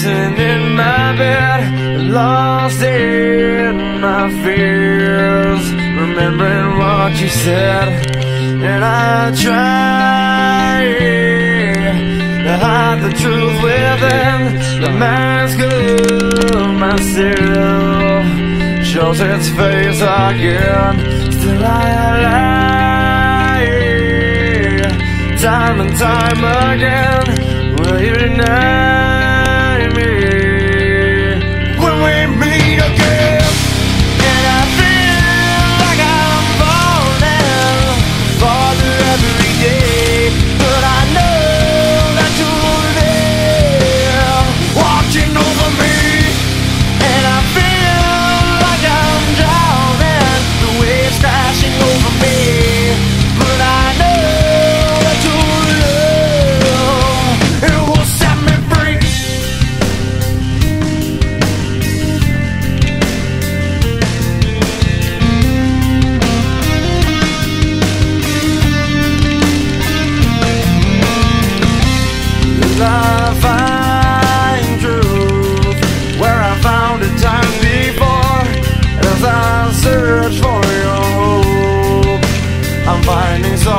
dancing in my bed, lost in my fears, remembering what you said. And I try to hide the truth within the mask of myself, shows its face again. Still I lie, time and time again. Will you deny me when we meet again? And I feel like I'm falling farther every day, but I know that you're there, watching over me. And I feel like I'm drowning, the waves crashing over me, but I know that you're there, it will set me free. I find truth where I found it time before. As I search for your hope, I'm finding so